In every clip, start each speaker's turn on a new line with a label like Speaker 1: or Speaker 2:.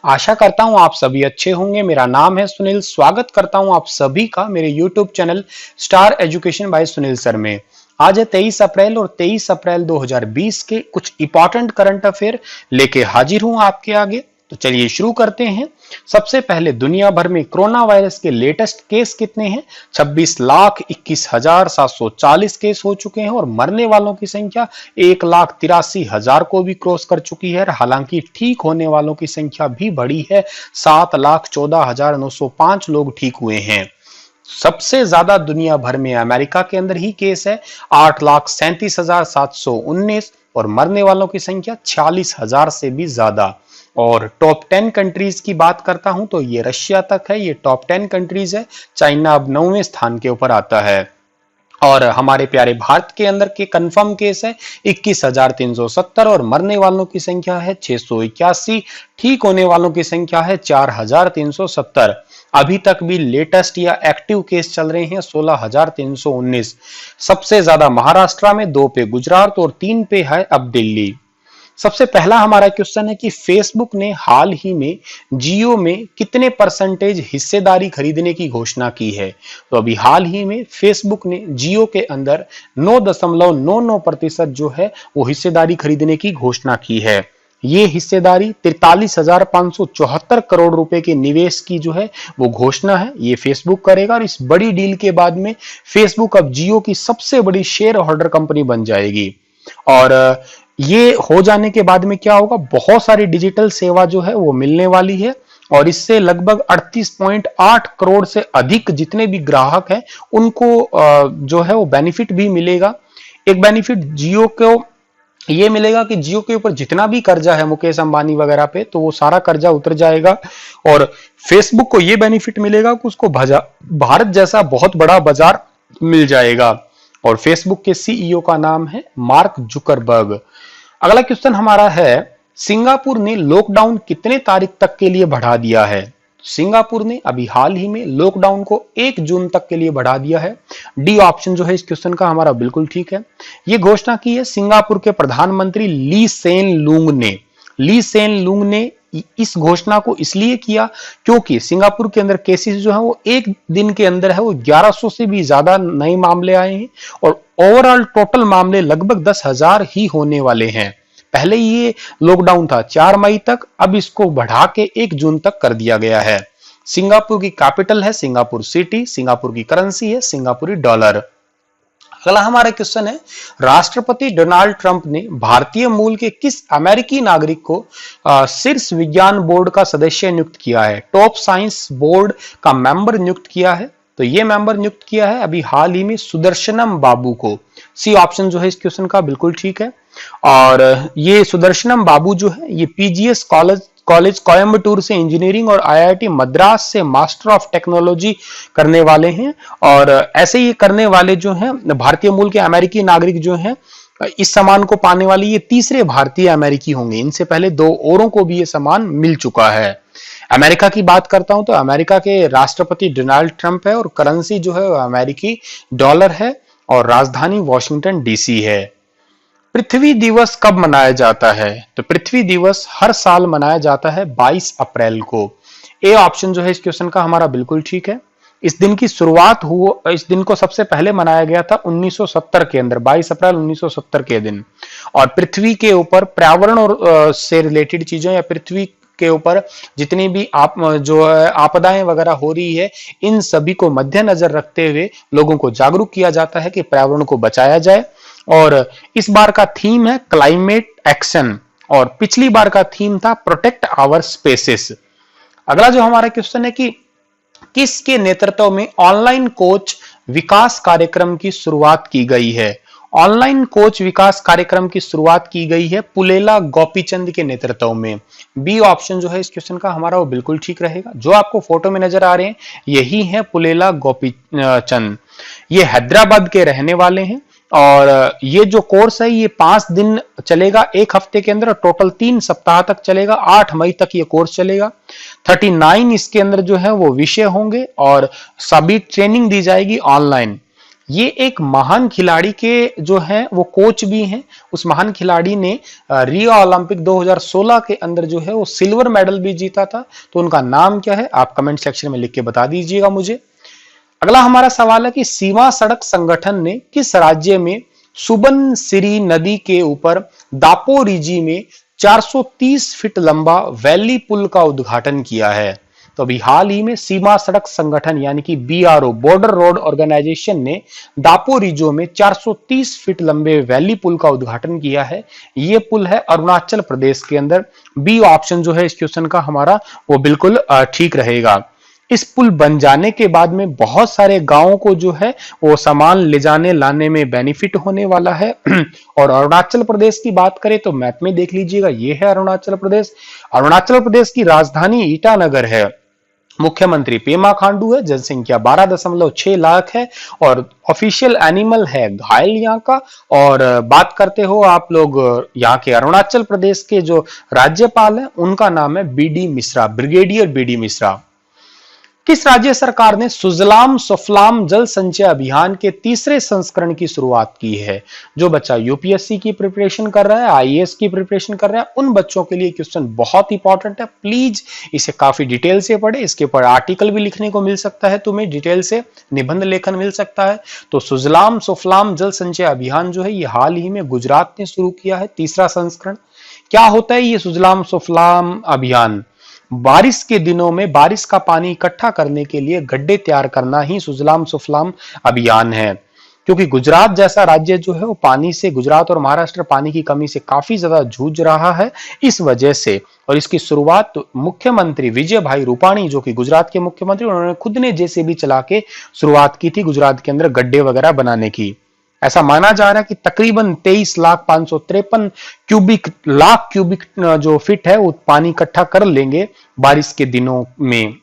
Speaker 1: आशा करता हूं आप सभी अच्छे होंगे। मेरा नाम है सुनील। स्वागत करता हूं आप सभी का मेरे YouTube channel star education by Sunil sir में। आज है 23 अप्रैल और 23 अप्रैल 2020 के कुछ इंपॉर्टेंट करंट अफेयर लेके हाजिर हूं आपके आगे। तो चलिए शुरू करते हैं। सबसे पहले दुनिया भर में कोरोना वायरस के लेटेस्ट केस कितने हैं? 26,21,740 केस हो चुके हैं और मरने वालों की संख्या 1,83,000 को भी क्रॉस कर चुकी है। हालांकि ठीक होने वालों की संख्या भी बढ़ी है, 7,14,905 लोग ठीक हुए हैं। सबसे ज्यादा दुनिया भर में अमेरिका के अंदर ही केस है, 8,37,719 और मरने वालों की संख्या 46,000 से भी ज्यादा। और टॉप 10 कंट्रीज की बात करता हूं तो ये रशिया तक है, ये टॉप 10 कंट्रीज है। चाइना अब 9वें स्थान के ऊपर आता है। और हमारे प्यारे भारत के अंदर के कंफर्म केस है 21,370 और मरने वालों की संख्या है 681। ठीक होने वालों की संख्या है 4,370। अभी तक भी लेटेस्ट या एक्टिव केस चल रहे हैं 16,319। सबसे ज्यादा महाराष्ट्र में, 2 पे गुजरात और 3 पे है अब दिल्ली। सबसे पहला हमारा क्वेश्चन है कि फेसबुक ने हाल ही में जियो में कितने परसेंटेज हिस्सेदारी खरीदने की घोषणा की है? तो अभी हाल ही में फेसबुक ने जियो के अंदर 9.99% जो है वो हिस्सेदारी खरीदने की घोषणा की है। ये हिस्सेदारी 43,574 करोड़ रुपए के निवेश की जो है वो घोषणा है, ये फेसबुक करेगा। और इस बड़ी डील के बाद में फेसबुक अब जियो की सबसे बड़ी शेयर होल्डर कंपनी बन जाएगी। और ये हो जाने के बाद में क्या होगा, बहुत सारी डिजिटल सेवा जो है वो मिलने वाली है और इससे लगभग 38.8 करोड़ से अधिक जितने भी ग्राहक हैं उनको जो है वो बेनिफिट भी मिलेगा। एक बेनिफिट जियो को ये मिलेगा कि जियो के ऊपर जितना भी कर्जा है मुकेश अंबानी वगैरह पे, तो वो सारा कर्जा उतर जाएगा। और फेसबुक को ये बेनिफिट मिलेगा कि उसको भारत जैसा बहुत बड़ा बाजार मिल जाएगा। और फेसबुक के सीईओ का नाम है मार्क जुकरबर्ग। अगला क्वेश्चन हमारा है, सिंगापुर ने लॉकडाउन कितने तारीख तक के लिए बढ़ा दिया है? सिंगापुर ने अभी हाल ही में लॉकडाउन को 1 जून तक के लिए बढ़ा दिया है। डी ऑप्शन जो है इस क्वेश्चन का हमारा बिल्कुल ठीक है। यह घोषणा की है सिंगापुर के प्रधानमंत्री ली सेन लुंग ने। ली सेन लुंग ने इस घोषणा को इसलिए किया क्योंकि सिंगापुर के अंदर केसेस जो है वो एक दिन के अंदर है वो 1100 से भी ज्यादा नए मामले आए हैं और ओवरऑल टोटल मामले लगभग 10,000 ही होने वाले हैं। पहले ये लॉकडाउन था 4 मई तक, अब इसको बढ़ा के 1 जून तक कर दिया गया है। सिंगापुर की कैपिटल है सिंगापुर सिटी, सिंगापुर की करेंसी है सिंगापुरी डॉलर। अगला हमारा क्वेश्चन है, राष्ट्रपति डोनाल्ड ट्रंप ने भारतीय मूल के किस अमेरिकी नागरिक को शीर्ष विज्ञान बोर्ड का सदस्य नियुक्त किया है? टॉप साइंस बोर्ड का मेंबर नियुक्त किया है। तो ये मेंबर नियुक्त किया है अभी हाल ही में सुदर्शनम बाबू को। सी ऑप्शन जो है इस क्वेश्चन का बिल्कुल ठीक है। और ये सुदर्शनम बाबू जो है ये पीजीएस कॉलेज कोयम्बटूर से इंजीनियरिंग और आईआईटी मद्रास से मास्टर ऑफ टेक्नोलॉजी करने वाले हैं। और ऐसे ही करने वाले जो हैं भारतीय मूल के अमेरिकी नागरिक जो हैं इस सम्मान को पाने वाले ये तीसरे भारतीय अमेरिकी होंगे। इनसे पहले 2 औरों को भी ये सम्मान मिल चुका है। अमेरिका की बात करता हूं तो अमेरिका के राष्ट्रपति डोनाल्ड ट्रंप है और करेंसी जो है अमेरिकी डॉलर है और राजधानी वॉशिंगटन डीसी है। पृथ्वी दिवस कब मनाया जाता है? तो पृथ्वी दिवस हर साल मनाया जाता है 22 अप्रैल को। ए ऑप्शन जो है इस क्वेश्चन का हमारा बिल्कुल ठीक है। इस दिन की शुरुआत हुआ, इस दिन को सबसे पहले मनाया गया था 1970 के अंदर, 22 अप्रैल 1970 के दिन। और पृथ्वी के ऊपर पर्यावरण और से रिलेटेड चीजें या पृथ्वी के ऊपर जितनी भी जो आपदाएं वगैरह हो रही है इन सभी को मद्देनजर रखते हुए लोगों को जागरूक किया जाता है कि पर्यावरण को बचाया जाए। और इस बार का थीम है क्लाइमेट एक्शन और पिछली बार का थीम था प्रोटेक्ट आवर स्पेसेस। अगला जो हमारा क्वेश्चन है कि किसके नेतृत्व में ऑनलाइन कोच विकास कार्यक्रम की शुरुआत की गई है? ऑनलाइन कोच विकास कार्यक्रम की शुरुआत की गई है पुलेला गोपीचंद के नेतृत्व में। बी ऑप्शन जो है इस क्वेश्चन का हमारा वो बिल्कुल ठीक रहेगा। जो आपको फोटो में नजर आ रहे हैं यही है पुलेला गोपीचंद। ये हैदराबाद के रहने वाले हैं और ये जो कोर्स है ये 5 दिन चलेगा, 1 हफ्ते के अंदर टोटल 3 सप्ताह तक चलेगा। 8 मई तक ये कोर्स चलेगा। 39 इसके अंदर जो है वो विषय होंगे और सभी ट्रेनिंग दी जाएगी ऑनलाइन। ये एक महान खिलाड़ी के जो हैं वो कोच भी हैं। उस महान खिलाड़ी ने रियो ओलंपिक 2016 के अंदर जो है वो सिल्वर मेडल भी जीता था। तो उनका नाम क्या है, आप कमेंट सेक्शन में लिख के बता दीजिएगा मुझे। अगला हमारा सवाल है कि सीमा सड़क संगठन ने किस राज्य में सुबनसिरी नदी के ऊपर दापोरिजी में 430 फीट लंबा वैली पुल का उद्घाटन किया है? तो अभी हाल ही में सीमा सड़क संगठन यानी कि बीआरओ, बॉर्डर रोड ऑर्गेनाइजेशन ने दापोरिजो में 430 फीट लंबे वैली पुल का उद्घाटन किया है। यह पुल है अरुणाचल प्रदेश के अंदर। बी ऑप्शन जो है इस क्वेश्चन का हमारा वो बिल्कुल ठीक रहेगा। इस पुल बन जाने के बाद में बहुत सारे गांवों को जो है वो सामान ले जाने लाने में बेनिफिट होने वाला है। और अरुणाचल प्रदेश की बात करें तो मैप में देख लीजिएगा, ये है अरुणाचल प्रदेश। अरुणाचल प्रदेश की राजधानी ईटानगर है। मुख्यमंत्री पेमा खांडू है। जनसंख्या 12.6 लाख है और ऑफिशियल एनिमल है घायल यहाँ का। और बात करते हो आप लोग यहाँ के अरुणाचल प्रदेश के जो राज्यपाल है उनका नाम है B D Mishra, brigadier B D Mishra. किस राज्य सरकार ने सुजलाम सुफलाम जल संचय अभियान के तीसरे संस्करण की शुरुआत की है? जो बच्चा यूपीएससी की प्रिपरेशन कर रहा है, आईएएस की प्रिपरेशन कर रहा है, उन बच्चों के लिए क्वेश्चन बहुत इंपॉर्टेंट है। प्लीज इसे काफी डिटेल से पढ़े। इसके ऊपर आर्टिकल भी लिखने को मिल सकता है, तुम्हें डिटेल से निबंध लेखन मिल सकता है। तो सुजलाम सुफलाम जल संचय अभियान जो है ये हाल ही में गुजरात ने शुरू किया है, तीसरा संस्करण। क्या होता है ये सुजलाम सुफलाम अभियान? बारिश के दिनों में बारिश का पानी इकट्ठा करने के लिए गड्ढे तैयार करना ही सुजलाम सुफलाम अभियान है। क्योंकि गुजरात जैसा राज्य जो है वो पानी से, गुजरात और महाराष्ट्र पानी की कमी से काफी ज्यादा जूझ रहा है, इस वजह से। और इसकी शुरुआत तो मुख्यमंत्री विजय भाई रूपाणी जो कि गुजरात के मुख्यमंत्री, उन्होंने खुद ने जेसीबी चला के शुरुआत की थी गुजरात के अंदर गड्ढे वगैरह बनाने की। ऐसा माना जा रहा है कि तकरीबन 23,553 लाख क्यूबिक जो फीट है वो पानी इकट्ठा कर लेंगे बारिश के दिनों में।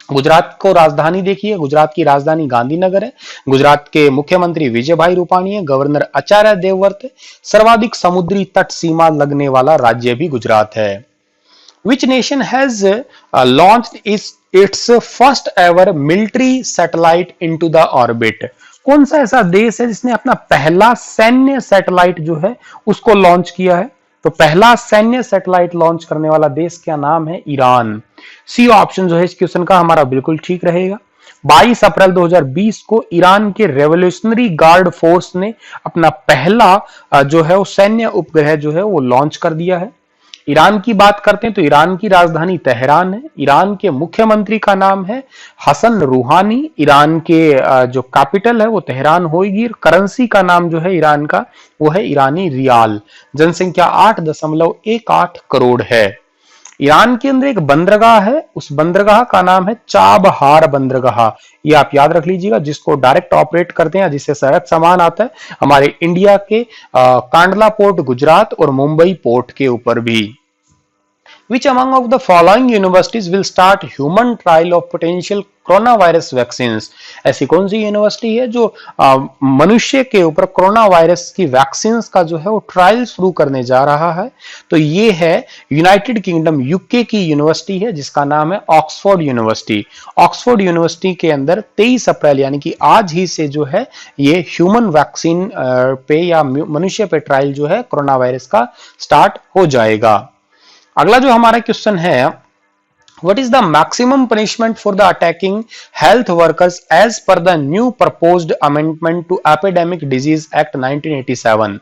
Speaker 1: गुजरात को राजधानी देखिए, गुजरात की राजधानी गांधीनगर है। गुजरात के मुख्यमंत्री विजय भाई रूपाणी है। गवर्नर आचार्य देवव्रत है। सर्वाधिक समुद्री तट सीमा लगने वाला राज्य भी गुजरात है। Which nation has launched its first ever military satellite into the orbit? कौन सा ऐसा देश है जिसने अपना पहला सैन्य सैटेलाइट जो है उसको लॉन्च किया है? तो पहला सैन्य सैटेलाइट लॉन्च करने वाला देश क्या नाम है? ईरान। सी ऑप्शन जो है इस क्वेश्चन का हमारा बिल्कुल ठीक रहेगा। 22 अप्रैल 2020 को ईरान के रेवोल्यूशनरी गार्ड फोर्स ने अपना पहला जो है वो सैन्य उपग्रह जो है वो लॉन्च कर दिया है। ईरान की बात करते हैं तो ईरान की राजधानी तेहरान है। ईरान के मुख्यमंत्री का नाम है हसन रूहानी। ईरान के जो कैपिटल है वो तेहरान होगी। करेंसी का नाम जो है ईरान का वो है ईरानी रियाल। जनसंख्या 8.18 करोड़ है। ईरान के अंदर एक बंदरगाह है, उस बंदरगाह का नाम है चाबहार बंदरगाह। ये आप याद रख लीजिएगा, जिसको डायरेक्ट ऑपरेट करते हैं, जिससे सरहद सामान आता है हमारे इंडिया के कांडला पोर्ट गुजरात और मुंबई पोर्ट के ऊपर भी। Which among of the following universities will start human trial of potential corona virus vaccine? ऐसी कौन सी यूनिवर्सिटी है जो मनुष्य के ऊपर कोरोना वायरस की वैक्सीन का जो है वो ट्रायल शुरू करने जा रहा है? तो ये है यूनाइटेड किंगडम यूके की यूनिवर्सिटी है जिसका नाम है ऑक्सफोर्ड यूनिवर्सिटी। ऑक्सफोर्ड यूनिवर्सिटी के अंदर 23 अप्रैल यानी कि आज ही से जो है ये ह्यूमन वैक्सीन पे या मनुष्य पे ट्रायल जो है कोरोना वायरस का स्टार्ट हो जाएगा। अगला जो हमारा क्वेश्चन है, what is the maximum punishment for the attacking health workers as per the new proposed amendment to Epidemic Disease Act 1987?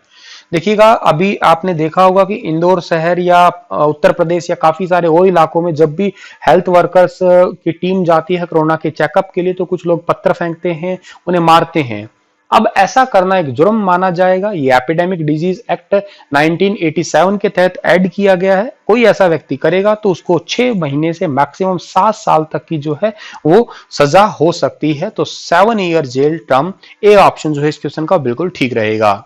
Speaker 1: देखिएगा, अभी आपने देखा होगा कि इंदौर शहर या उत्तर प्रदेश या काफी सारे और इलाकों में जब भी हेल्थ वर्कर्स की टीम जाती है कोरोना के चेकअप के लिए तो कुछ लोग पत्थर फेंकते हैं, उन्हें मारते हैं। अब ऐसा करना एक जुर्म माना जाएगा। ये एपिडेमिक डिजीज एक्ट 1987 के तहत ऐड किया गया है। कोई ऐसा व्यक्ति करेगा तो उसको 6 महीने से मैक्सिमम 7 साल तक की जो है वो सजा हो सकती है। तो 7 year jail term, a option जो है इस क्वेश्चन का बिल्कुल ठीक रहेगा।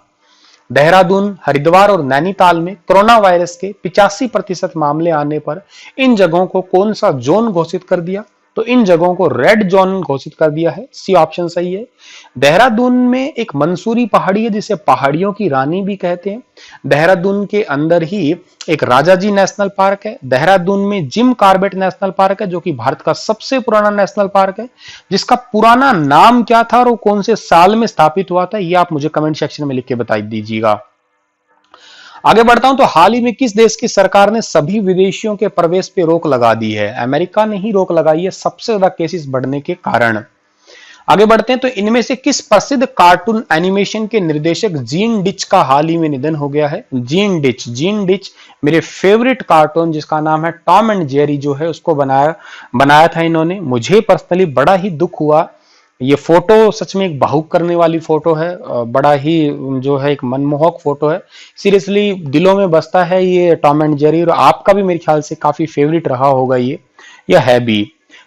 Speaker 1: देहरादून, हरिद्वार और नैनीताल में कोरोना वायरस के 85% मामले आने पर इन जगहों को कौन सा जोन घोषित कर दिया? तो इन जगहों को रेड जोन घोषित कर दिया है। सी ऑप्शन सही है। देहरादून में एक मंसूरी पहाड़ी है जिसे पहाड़ियों की रानी भी कहते हैं। देहरादून के अंदर ही एक राजाजी नेशनल पार्क है। देहरादून में जिम कॉर्बेट नेशनल पार्क है जो कि भारत का सबसे पुराना नेशनल पार्क है, जिसका पुराना नाम क्या था और वो कौन से साल में स्थापित हुआ था, ये आप मुझे कमेंट सेक्शन में लिख के बता दीजिएगा। आगे बढ़ता हूं तो हाल ही में किस देश की सरकार ने सभी विदेशियों के प्रवेश पे रोक लगा दी है? अमेरिका ने ही रोक लगाई है सबसे ज्यादा केसेस बढ़ने के कारण। आगे बढ़ते हैं तो इनमें से किस प्रसिद्ध कार्टून एनिमेशन के निर्देशक जीन डिच का हाल ही में निधन हो गया है? जीन डिच मेरे फेवरेट कार्टून जिसका नाम है टॉम एंड जेरी जो है उसको बनाया था इन्होंने। मुझे पर्सनली बड़ा ही दुख हुआ। ये फोटो सच में एक भावुक करने वाली फोटो है, बड़ा ही जो है एक मनमोहक फोटो है। सीरियसली दिलों में बसता है ये टॉम एंड जेरी, और आपका भी मेरे ख्याल से काफी फेवरेट रहा होगा ये, या है भी।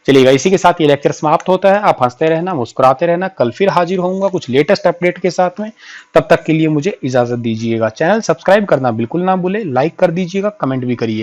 Speaker 1: चलिएगा, इसी के साथ ये लेक्चर समाप्त होता है। आप हंसते रहना, मुस्कुराते रहना। कल फिर हाजिर होऊंगा कुछ लेटेस्ट अपडेट के साथ में। तब तक के लिए मुझे इजाजत दीजिएगा। चैनल सब्सक्राइब करना बिल्कुल ना भूले, लाइक कर दीजिएगा, कमेंट भी करिए।